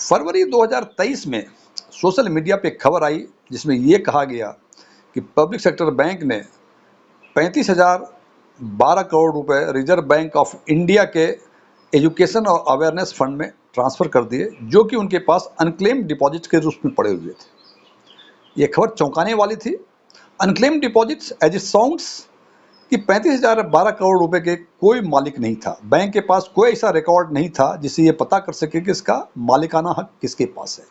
फरवरी 2023 में social media पे खबर आई जिसमें ये कहा गया कि पब्लिक सेक्टर बैंक ने 35,012 करोड़ रुपए रिजर्व बैंक ऑफ इंडिया के एजुकेशन और अवेयरनेस फंड में ट्रांसफ़र कर दिए, जो कि उनके पास अनक्लेम डिपॉजिट के रूप में पड़े हुए थे। ये खबर चौंकाने वाली थी। Unclaimed deposits as it sounds कि 35,012 करोड़ रुपए के कोई मालिक नहीं था। बैंक के पास कोई ऐसा रिकॉर्ड नहीं था जिससे ये पता कर सके कि इसका मालिकाना हक किसके पास है।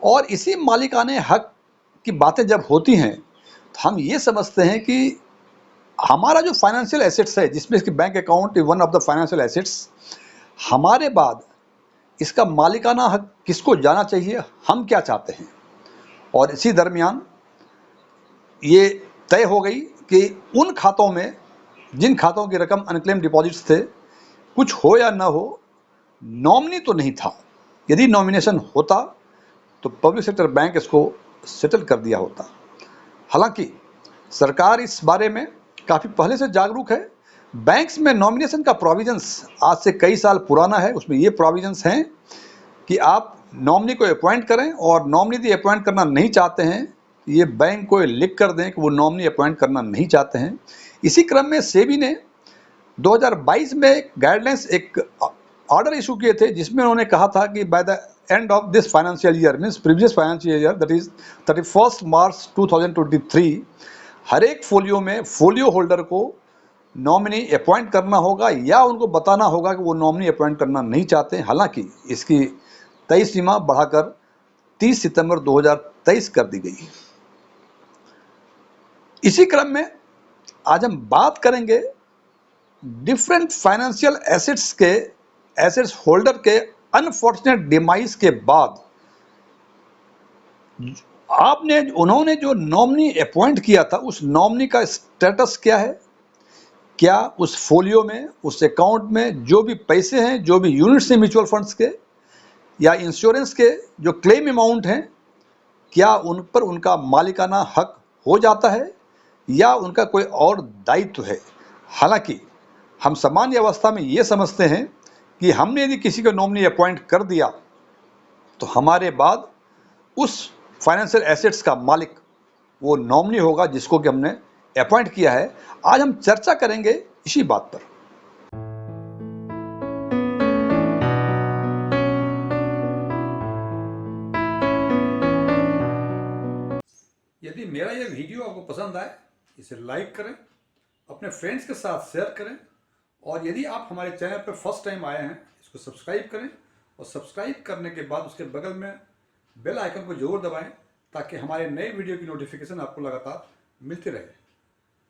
और इसी मालिकाने हक की बातें जब होती हैं तो हम ये समझते हैं कि हमारा जो फाइनेंशियल एसेट्स है, जिसमें इसकी bank account one of the financial assets, हमारे बाद इसका मालिकाना हक किसको जाना चाहिए, हम क्या चाहते हैं। और इसी दरमियान ये तय हो गई कि उन खातों में, जिन खातों की रकम अनक्लेम डिपॉजिट्स थे, कुछ हो या ना हो, नॉमिनी तो नहीं था। यदि नॉमिनेशन होता तो पब्लिक सेक्टर बैंक इसको सेटल कर दिया होता। हालांकि सरकार इस बारे में काफ़ी पहले से जागरूक है। बैंक्स में नॉमिनेशन का प्रोविजंस आज से कई साल पुराना है। उसमें ये प्रोविजंस हैं कि आप नॉमिनी को अपॉइंट करें, और नॉमिनी यदि अपॉइंट करना नहीं चाहते हैं, ये बैंक को लिख कर दें कि वो नॉमिनी अपॉइंट करना नहीं चाहते हैं। इसी क्रम में सेबी ने 2022 में एक गाइडलाइंस, एक ऑर्डर इशू किए थे, जिसमें उन्होंने कहा था कि by the end of this financial year, means previous financial year, that is 31 मार्च 2023, हर एक फोलियो में फोलियो होल्डर को नॉमिनी अपॉइंट करना होगा या उनको बताना होगा कि वो नॉमिनी अपॉइंट करना नहीं चाहते। हालांकि इसकी तय सीमा बढ़ाकर 30 सितंबर 2023 कर दी गई। इसी क्रम में आज हम बात करेंगे डिफरेंट फाइनेंशियल एसेट्स के, एसेट्स होल्डर के अनफॉर्चुनेट डिमाइस के बाद उन्होंने जो नॉमिनी अपॉइंट किया था, उस नॉमिनी का स्टेटस क्या है। क्या उस फोलियो में, उस अकाउंट में जो भी पैसे हैं, जो भी यूनिट्स हैं म्यूचुअल फंड्स के या इंश्योरेंस के जो क्लेम अमाउंट हैं, क्या उन पर उनका मालिकाना हक हो जाता है या उनका कोई और दायित्व है। हालांकि हम सामान्य अवस्था में ये समझते हैं कि हमने यदि किसी को नॉमिनी अपॉइंट कर दिया तो हमारे बाद उस फाइनेंशियल एसेट्स का मालिक वो नॉमिनी होगा जिसको कि हमने अपॉइंट किया है। आज हम चर्चा करेंगे इसी बात पर। यदि मेरा यह वीडियो आपको पसंद आए, इसे लाइक करें, अपने फ्रेंड्स के साथ शेयर करें, और यदि आप हमारे चैनल पर फर्स्ट टाइम आए हैं, इसको सब्सक्राइब करें, और सब्सक्राइब करने के बाद उसके बगल में बेल आइकन को जरूर दबाएं ताकि हमारे नए वीडियो की नोटिफिकेशन आपको लगातार मिलती रहे।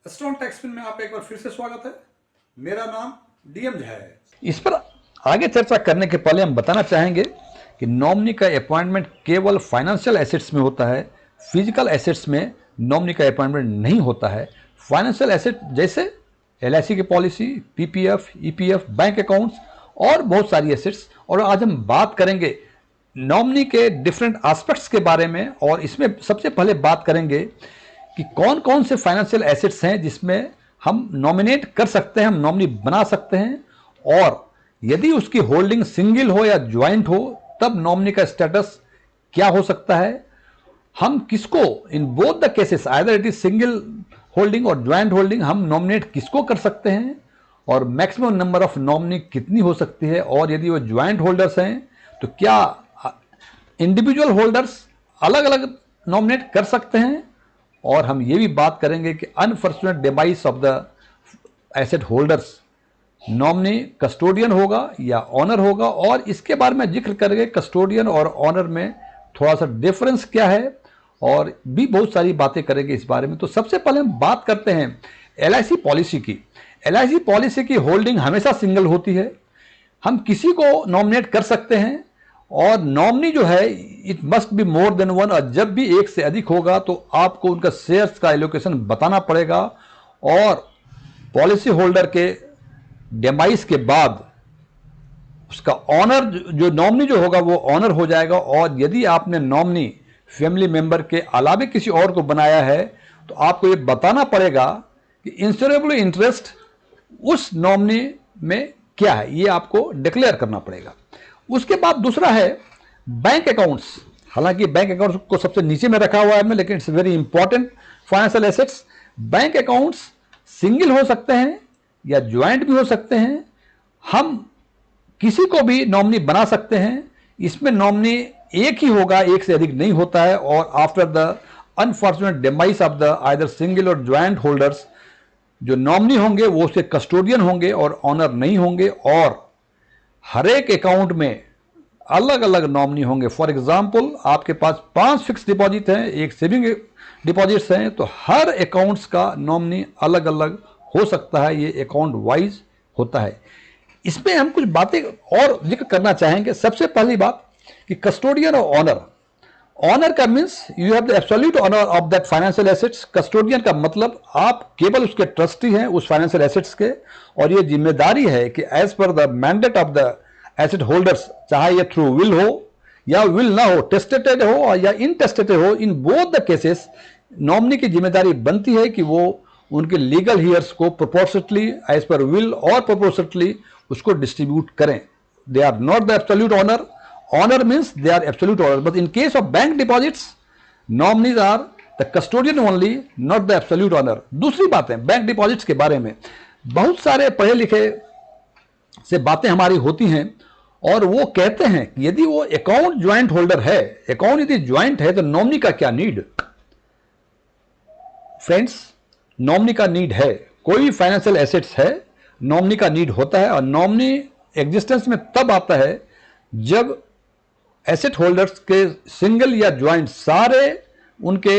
स्टोन टैक्सपिन में आप एक बार फिर से स्वागत है। मेरा नाम डीएम झा है। इस पर आगे चर्चा करने के पहले हम बताना चाहेंगे कि नॉमिनी का अपॉइंटमेंट केवल फाइनेंशियल एसेट्स में होता है, फिजिकल एसेट्स में नॉमिनी का अपॉइंटमेंट नहीं होता है। फाइनेंशियल एसेट जैसे एलआईसी की policy, PPF, EPF, bank accounts और बहुत सारी एसेट्स। और आज हम बात करेंगे नॉमिनी के डिफरेंट एस्पेक्ट्स के बारे में, और इसमें सबसे पहले बात करेंगे कि कौन कौन से फाइनेंशियल एसेट्स हैं जिसमें हम नॉमिनेट कर सकते हैं, हम नॉमिनी बना सकते हैं, और यदि उसकी होल्डिंग सिंगल हो या ज्वाइंट हो तब नॉमिनी का स्टेटस क्या हो सकता है। हम किसको इन both the cases, either it is single holding और ज्वाइंट होल्डिंग, हम नॉमिनेट किसको कर सकते हैं, और मैक्सिमम नंबर ऑफ नॉमिनी कितनी हो सकती है। और यदि वो ज्वाइंट होल्डर्स हैं तो क्या इंडिविजुअल होल्डर्स अलग अलग नॉमिनेट कर सकते हैं। और हम ये भी बात करेंगे कि unfortunate demise of the asset holders, nominee custodian होगा या ऑनर होगा, और इसके बारे में जिक्र करेंगे कस्टोडियन और ऑनर में थोड़ा सा डिफरेंस क्या है, और भी बहुत सारी बातें करेंगे इस बारे में। तो सबसे पहले हम बात करते हैं एलआईसी पॉलिसी की। एलआईसी पॉलिसी की होल्डिंग हमेशा सिंगल होती है। हम किसी को नॉमिनेट कर सकते हैं, और नॉमिनी जो है it must be more than one, और जब भी एक से अधिक होगा तो आपको उनका शेयर्स का एलोकेशन बताना पड़ेगा, और पॉलिसी होल्डर के डिमाइस के बाद उसका ऑनर, जो नॉमिनी जो होगा वो ऑनर हो जाएगा। और यदि आपने नॉमिनी फैमिली मेंबर के अलावा किसी और को बनाया है तो आपको ये बताना पड़ेगा कि इंश्योरेबल इंटरेस्ट उस नॉमिनी में क्या है, ये आपको डिक्लेयर करना पड़ेगा। उसके बाद दूसरा है बैंक अकाउंट्स, हालांकि बैंक अकाउंट्स को सबसे नीचे में रखा हुआ है हमने, लेकिन it's very important financial assets. Bank accounts single हो सकते हैं या ज्वाइंट भी हो सकते हैं। हम किसी को भी नॉमिनी बना सकते हैं। इसमें नॉमिनी एक ही होगा, एक से अधिक नहीं होता है। और after the unfortunate demise of the either single और ज्वाइंट होल्डर्स, जो नॉमिनी होंगे वो उसके कस्टोडियन होंगे और ऑनर नहीं होंगे। और हर एक अकाउंट में अलग अलग नॉमिनी होंगे। फॉर एग्जाम्पल, आपके पास 5 फिक्स डिपॉजिट हैं, एक सेविंग डिपॉजिट्स हैं, तो हर अकाउंट्स का नॉमिनी अलग अलग हो सकता है। ये अकाउंट वाइज होता है। इसमें हम कुछ बातें और जिक्र करना चाहेंगे। सबसे पहली बात कि कस्टोडियन और ऑनर। ऑनर का means you have the absolute owner of that financial assets. Custodian का मतलब आप केवल उसके ट्रस्टी हैं उस फाइनेंशियल एसेट्स के, और ये जिम्मेदारी है कि as per the mandate of the asset holders, चाहे ये थ्रू विल हो या विल ना हो, टेस्टेटेड हो या इनटेस्टेटेड हो, in both the cases nominee की जिम्मेदारी बनती है कि वो उनके लीगल हियर्स को प्रोपोर्शनली एज पर विल और प्रोपोर्शनली उसको डिस्ट्रीब्यूट करें। They are not the absolute owner. Owner means they are absolute owner, but in case of bank deposits nominees are the custodian only, not the absolute owner. दूसरी बात है bank deposits के बारे में, बहुत सारे पढ़े लिखे से बातें हमारी होती हैं और वो कहते हैं कि यदि वो अकाउंट ज्वाइंट होल्डर है, अकाउंट यदि ज्वाइंट है, तो नॉमिनी का क्या नीड। फ्रेंड्स, नॉमिनी का नीड है। कोई फाइनेंशियल एसेट्स है, नॉमिनी का नीड होता है। और नॉमिनी एग्जिस्टेंस में तब आता है जब एसेट होल्डर्स के सिंगल या ज्वाइंट सारे उनके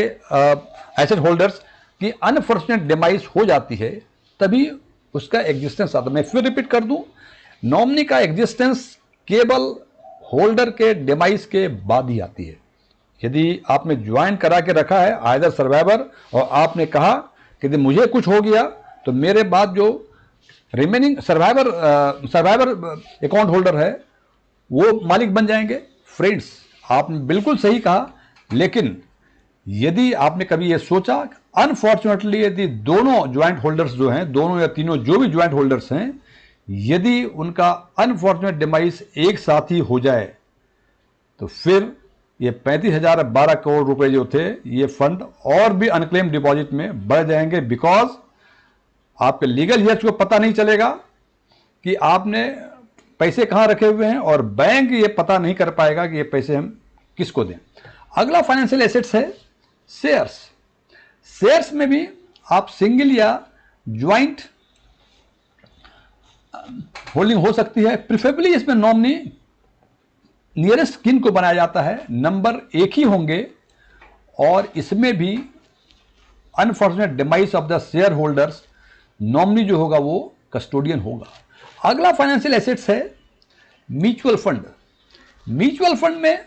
एसेट होल्डर्स की अनफॉर्चुनेट डिमाइस हो जाती है, तभी उसका एग्जिस्टेंस आता है। मैं फिर रिपीट कर दूं, नॉमिनी का एग्जिस्टेंस केवल होल्डर के डिमाइस के बाद ही आती है। यदि आपने ज्वाइन करा के रखा है आइदर सर्वाइवर, और आपने कहा कि यदि मुझे कुछ हो गया तो मेरे बाद जो रिमेनिंग सर्वाइवर अकाउंट होल्डर है वो मालिक बन जाएंगे। फ्रेंड्स, आपने बिल्कुल सही कहा, लेकिन यदि आपने कभी ये सोचा अनफॉर्चुनेटली यदि दोनों ज्वाइंट होल्डर्स जो हैं, दोनों या तीनों जो भी ज्वाइंट होल्डर्स हैं, यदि उनका अनफॉर्चुनेट डिमाइस एक साथ ही हो जाए तो फिर ये 35,000 12 करोड़ रुपए जो थे, ये फंड और भी अनक्लेम डिपॉजिट में बढ़ जाएंगे। बिकॉज आपके लीगल हियर्स को पता नहीं चलेगा कि आपने पैसे कहां रखे हुए हैं, और बैंक ये पता नहीं कर पाएगा कि ये पैसे हम किसको दें। अगला फाइनेंशियल एसेट्स है शेयर्स। शेयर्स में भी आप सिंगल या ज्वाइंट होल्डिंग हो सकती है। प्रिफरेबली इसमें नॉमिनी नियरेस्ट किन को बनाया जाता है, नंबर एक ही होंगे, और इसमें भी unfortunate demise of the share holders nominee जो होगा वो कस्टोडियन होगा। अगला फाइनेंशियल एसेट्स है म्यूचुअल फंड। म्यूचुअल फंड में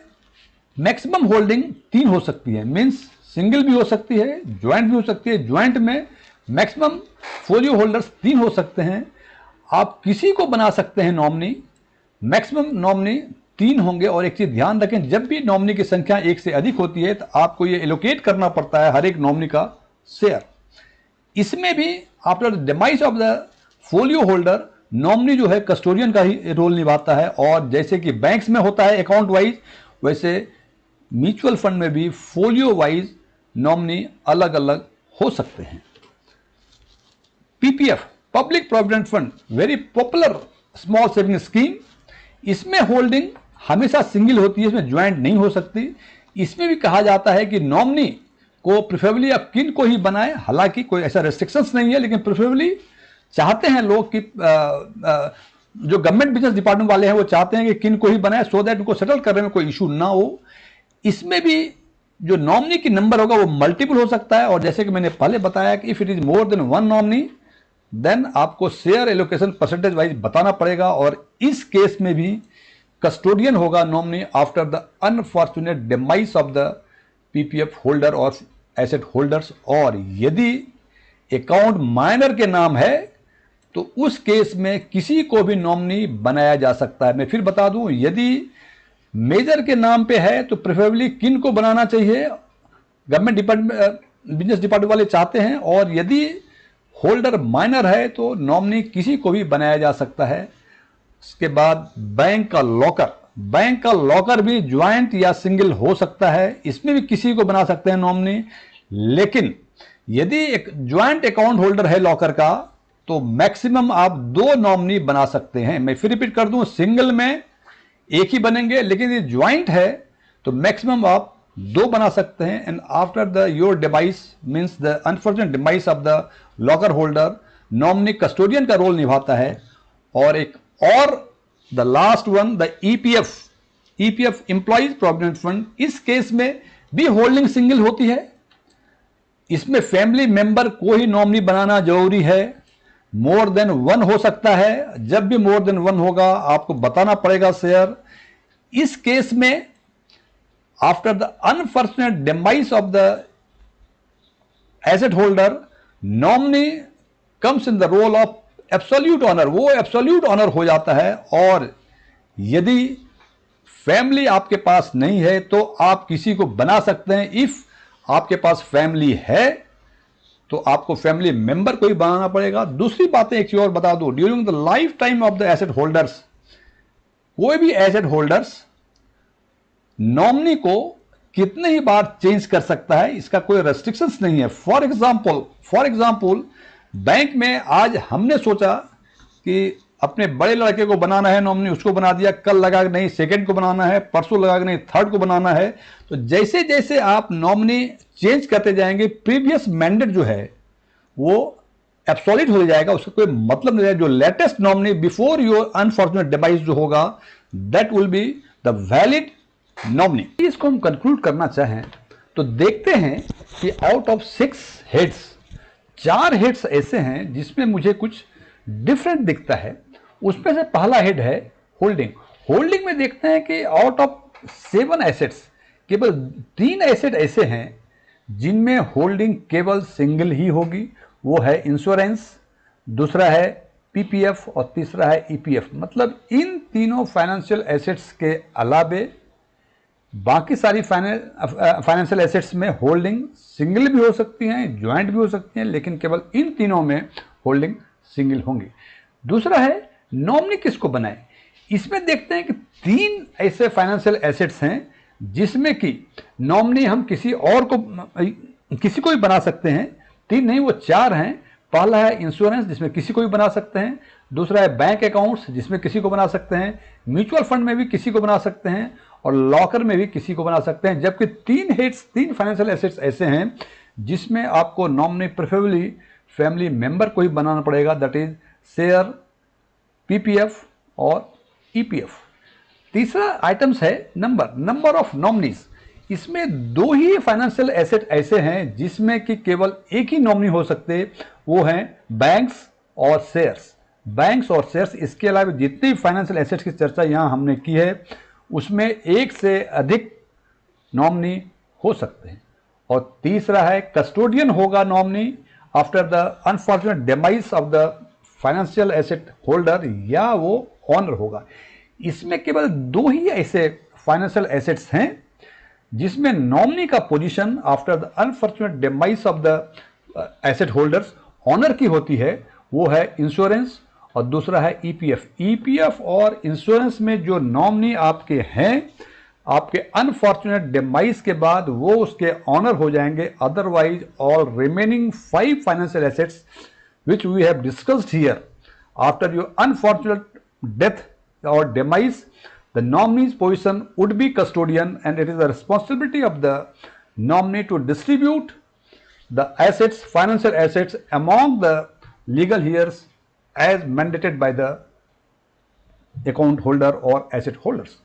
मैक्सिमम होल्डिंग 3 हो सकती है, मींस सिंगल भी हो सकती है, ज्वाइंट भी हो सकती है। ज्वाइंट में मैक्सिमम फोलियो होल्डर्स 3 हो सकते हैं। आप किसी को बना सकते हैं नॉमिनी, मैक्सिमम नॉमिनी 3 होंगे। और एक चीज ध्यान रखें, जब भी नॉमिनी की संख्या 1 से अधिक होती है तो आपको ये एलोकेट करना पड़ता है हर एक नॉमिनी का शेयर। इसमें भी after the demise of the folio holder nominee जो है कस्टोडियन का ही रोल निभाता है। और जैसे कि बैंक्स में होता है अकाउंट वाइज, वैसे म्यूचुअल फंड में भी फोलियो वाइज नॉमिनी अलग अलग हो सकते हैं। PPF, public provident fund, very popular small saving scheme. इसमें होल्डिंग हमेशा सिंगल होती है, इसमें ज्वाइंट नहीं हो सकती। इसमें भी कहा जाता है कि नॉमिनी को प्रेफरेबली आप किन को ही बनाएं, हालांकि कोई ऐसा रेस्ट्रिक्शंस नहीं है, लेकिन प्रेफरेबली चाहते हैं लोग कि जो गवर्नमेंट बिजनेस डिपार्टमेंट वाले हैं वो चाहते हैं कि किन को ही बनाए, सो दैट उनको सेटल करने में कोई इशू ना हो। इसमें भी जो नॉमिनी की नंबर होगा वो मल्टीपल हो सकता है। और जैसे कि मैंने पहले बताया कि if it is more than 1 nominee, then आपको शेयर एलोकेशन परसेंटेज वाइज बताना पड़ेगा। और इस केस में भी कस्टोडियन होगा nominee after the unfortunate demise of the PPF holder और एसेट होल्डर्स। और यदि अकाउंट माइनर के नाम है तो उस केस में किसी को भी नॉमिनी बनाया जा सकता है। मैं फिर बता दूं, यदि मेजर के नाम पे है तो प्रेफरेबली किन को बनाना चाहिए, गवर्नमेंट डिपार्टमेंट बिजनेस डिपार्टमेंट वाले चाहते हैं। और यदि होल्डर माइनर है तो नॉमिनी किसी को भी बनाया जा सकता है। इसके बाद बैंक का लॉकर, बैंक का लॉकर भी ज्वाइंट या सिंगल हो सकता है, इसमें भी किसी को बना सकते हैं नॉमिनी। लेकिन यदि एक ज्वाइंट अकाउंट होल्डर है लॉकर का, तो मैक्सिमम आप 2 नॉमिनी बना सकते हैं। मैं फिर रिपीट कर दूं, सिंगल में एक ही बनेंगे, लेकिन ये ज्वाइंट है तो मैक्सिमम आप 2 बना सकते हैं। And after the your device means the unfortunate device of the locker holder, nominee custodian का रोल निभाता है। और एक और the last one, the EPF employees provident fund, इस केस में भी होल्डिंग सिंगल होती है। इसमें फैमिली मेंबर को ही नॉमिनी बनाना जरूरी है। मोर देन 1 हो सकता है, जब भी मोर देन 1 होगा आपको बताना पड़ेगा शेयर। इस केस में after the unfortunate demise of the asset holder, nominee comes in the role of absolute owner, वो एब्सोल्यूट ऑनर हो जाता है। और यदि फैमिली आपके पास नहीं है तो आप किसी को बना सकते हैं। इफ आपके पास फैमिली है तो आपको फैमिली मेंबर को ही बनाना पड़ेगा। दूसरी बातें एक चीज और बता दूं, during the life time of the asset holders, कोई भी एसेट होल्डर्स नॉमिनी को कितने ही बार चेंज कर सकता है, इसका कोई रेस्ट्रिक्शंस नहीं है। फॉर एग्जांपल बैंक में आज हमने सोचा कि अपने बड़े लड़के को बनाना है नॉमिनी, उसको बना दिया, कल लगा कि नहीं सेकंड को बनाना है, परसों लगा कि नहीं थर्ड को बनाना है। तो जैसे जैसे आप नॉमिनी चेंज करते जाएंगे, प्रीवियस मैंडेट जो है वो एब्सोल्यूट हो जाएगा, उसका कोई मतलब नहीं है। जो latest nominee before your unfortunate device जो होगा, that will be the valid nominee. इसको हम कंक्लूड करना चाहें तो देखते हैं कि आउट ऑफ 6 हेड्स, 4 हेड्स ऐसे हैं जिसमें मुझे कुछ डिफरेंट दिखता है। उसमें से पहला हेड है होल्डिंग में देखते हैं कि आउट ऑफ 7 एसेट्स केवल 3 एसेट ऐसे हैं जिनमें होल्डिंग केवल सिंगल ही होगी। वो है इंश्योरेंस, दूसरा है पीपीएफ और तीसरा है ईपीएफ। मतलब इन तीनों फाइनेंशियल एसेट्स के अलावे बाकी सारी फाइनेंशियल एसेट्स में होल्डिंग सिंगल भी हो सकती हैं, ज्वाइंट भी हो सकती हैं, लेकिन केवल इन तीनों में होल्डिंग सिंगल होंगी। दूसरा है नॉमिनी किसको बनाए। इसमें देखते हैं कि 3 ऐसे फाइनेंशियल एसेट्स हैं जिसमें कि नॉमिनी हम किसी को भी बना सकते हैं। 3 नहीं, वो 4 हैं। पहला है इंश्योरेंस, जिसमें किसी को भी बना सकते हैं। दूसरा है बैंक अकाउंट्स, जिसमें किसी को बना सकते हैं। म्यूचुअल फंड में भी किसी को बना सकते हैं और लॉकर में भी किसी को बना सकते हैं। जबकि 3 फाइनेंशियल एसेट्स ऐसे हैं जिसमें आपको नॉमिनी प्रेफरेबली फैमिली मेंबर को ही बनाना पड़ेगा, दैट इज शेयर, पीपीएफ और ईपीएफ। तीसरा आइटम्स है नंबर ऑफ नॉमिनीज। इसमें 2 ही फाइनेंशियल एसेट ऐसे हैं जिसमें कि केवल एक ही नॉमिनी हो सकते, वो हैं बैंक्स और शेयर्स। इसके अलावा जितने फाइनेंशियल एसेट्स की चर्चा यहां हमने की है उसमें 1 से अधिक नॉमिनी हो सकते हैं। और तीसरा है कस्टोडियन होगा nominee after the unfortunate demise of the financial asset holder, या वो ऑनर होगा। इसमें केवल 2 ही ऐसे फाइनेंशियल एसेट्स हैं जिसमें नॉमिनी का position after the unfortunate demise of the asset holders owner की होती है। वो है इंश्योरेंस और दूसरा है ईपीएफ और इंश्योरेंस में जो नॉमिनी आपके हैं, आपके अनफॉर्चुनेट डिमाइस के बाद वो उसके ऑनर हो जाएंगे। Otherwise all remaining 5 financial assets which we have discussed here, after your unfortunate death or demise, the nominee's position would be custodian, and it is the responsibility of the nominee to distribute the assets, financial assets, among the legal heirs as mandated by the account holder or asset holders.